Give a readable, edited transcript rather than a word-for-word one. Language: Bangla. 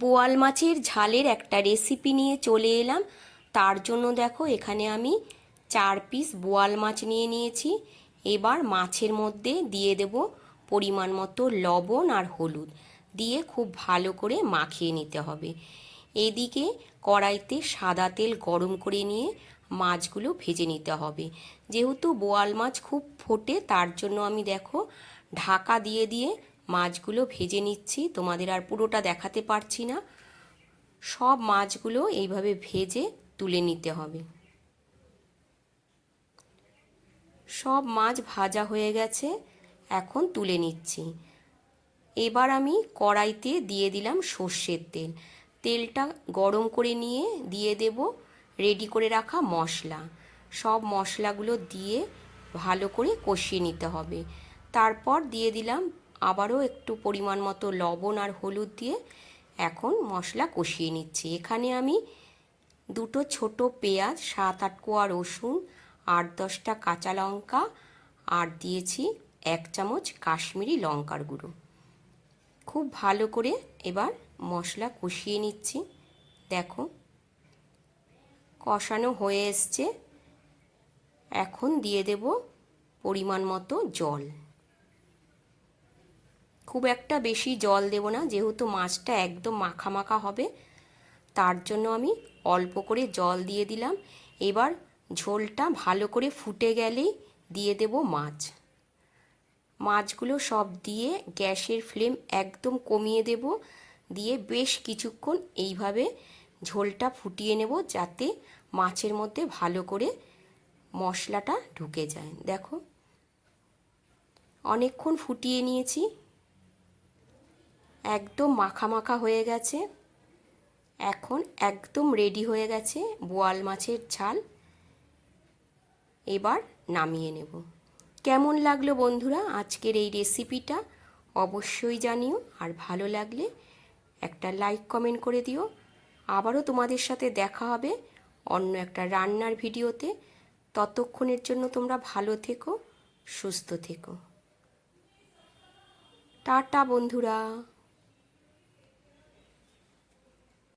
বোয়াল মাছের ঝালের একটা রেসিপি নিয়ে চলে এলাম। তার জন্য দেখো এখানে আমি 4 পিস বোয়াল মাছ নিয়ে নিয়েছি। এবার মাছের মধ্যে দিয়ে দেব পরিমাণ মতো লবণ আর হলুদ, দিয়ে খুব ভালো করে মাখিয়ে নিতে হবে। এদিকে কড়াইতে সাদা তেল গরম করে নিয়ে মাছগুলো ভেজে নিতে হবে। যেহেতু বোয়াল মাছ খুব ফোটে, তার জন্য আমি দেখো ঢাকা দিয়ে দিয়ে মাছগুলো ভেজে নিচ্ছি। তোমাদের আর পুরোটা দেখাতে পারছি না। সব মাছগুলো এইভাবে ভেজে তুলে নিতে হবে। সব মাছ ভাজা হয়ে গেছে, এখন তুলে নিচ্ছি। এবার আমি কড়াইতে দিয়ে দিলাম সর্ষের তেল। তেলটা গরম করে নিয়ে দিয়ে দেব রেডি করে রাখা মশলা। সব মশলাগুলো দিয়ে ভালো করে কষিয়ে নিতে হবে। তারপর দিয়ে দিলাম আবারও একটু পরিমাণ মতো লবণ আর হলুদ দিয়ে এখন মশলা কষিয়ে নিচ্ছি। এখানে আমি 2টো ছোট পেঁয়াজ, 7-8 কোয়া রসুন, 8-10টা কাঁচা লঙ্কা আর দিয়েছি 1 চামচ কাশ্মীরি লঙ্কার গুঁড়ো। খুব ভালো করে এবার মশলা কষিয়ে নিচ্ছি। দেখো কষানো হয়ে এসছে। এখন দিয়ে দেব পরিমাণ মতো জল। খুব একটা বেশি জল দেব না, যেহেতু মাছটা একদম মাখা মাখা হবে, তার জন্য আমি অল্প করে জল দিয়ে দিলাম। এবার ঝোলটা ভালো করে ফুটে গেলেই দিয়ে দেব মাছ। মাছগুলো সব দিয়ে গ্যাসের ফ্লেম একদম কমিয়ে দেব, দিয়ে বেশ কিছুক্ষণ এইভাবে ঝোলটা ফুটিয়ে নেব, যাতে মাছের মধ্যে ভালো করে মশলাটা ঢুকে যায়। দেখো অনেকক্ষণ ফুটিয়ে নিয়েছি, একদম মাখা মাখা হয়ে গেছে। এখন একদম রেডি হয়ে গেছে বোয়াল মাছের ঝাল। এবার নামিয়ে নেব। কেমন লাগলো বন্ধুরা আজকের এই রেসিপিটা অবশ্যই জানিও, আর ভালো লাগলে একটা লাইক কমেন্ট করে দিও। আবারও তোমাদের সাথে দেখা হবে অন্য একটা রান্নার ভিডিওতে। ততক্ষণের জন্য তোমরা ভালো থেকো, সুস্থ থেকো। টাটা বন্ধুরা।